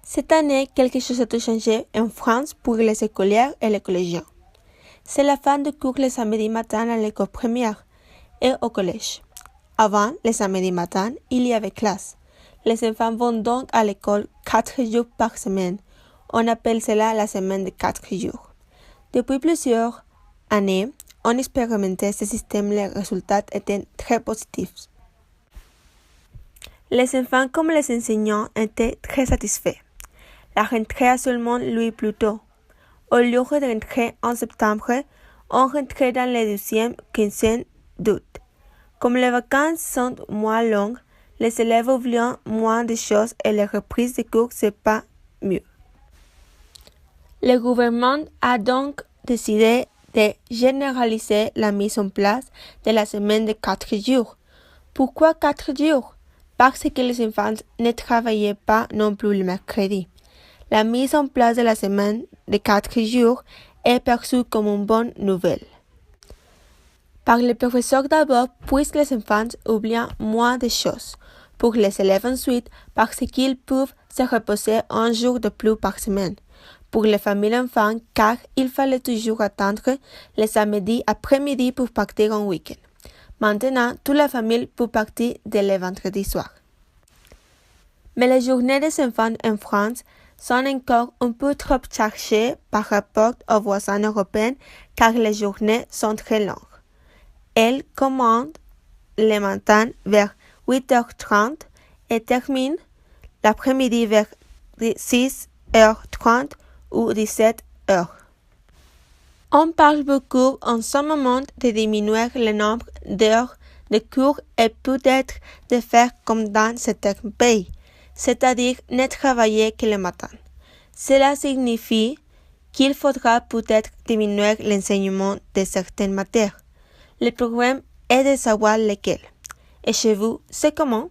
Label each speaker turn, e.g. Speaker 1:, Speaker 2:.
Speaker 1: Cette année, quelque chose a changé en France pour les écolières et les collégiens. C'est la fin de cours le samedi matin à l'école primaire et au collège. Avant, le samedi matin, il y avait classe. Les enfants vont donc à l'école 4 jours par semaine. On appelle cela la semaine de 4 jours. Depuis plusieurs années, on expérimentait ce système. Les résultats étaient très positifs. Les enfants comme les enseignants étaient très satisfaits. La rentrée a seulement lieu plus tôt. Au lieu de rentrer en septembre, on rentrait dans la deuxième quinzaine d'août. Comme les vacances sont moins longues, les élèves oublient moins de choses et la reprise des cours se passe mieux. Le gouvernement a donc décidé de généraliser la mise en place de la semaine de 4 jours. Pourquoi 4 jours? Parce que les enfants ne travaillaient pas non plus le mercredi. La mise en place de la semaine de 4 jours est perçue comme une bonne nouvelle. Par les professeurs d'abord, puisque les enfants oublient moins de choses. Pour les élèves ensuite, parce qu'ils peuvent se reposer un jour de plus par semaine. Pour les familles enfants, car il fallait toujours attendre le samedi après-midi pour partir en week-end. Maintenant, toute la famille peut partir dès le vendredi soir. Mais les journées des enfants en France sont encore un peu trop chargées par rapport aux voisins européens car les journées sont très longues. Elles commencent le matin vers 8h30 et terminent l'après-midi vers 6h30 ou 17h. On parle beaucoup en ce moment de diminuer le nombre d'heures de cours et peut-être de faire comme dans certains pays, c'est-à-dire ne travailler que le matin. Cela signifie qu'il faudra peut-être diminuer l'enseignement de certaines matières. Le problème est de savoir lesquelles. Et chez vous, c'est comment?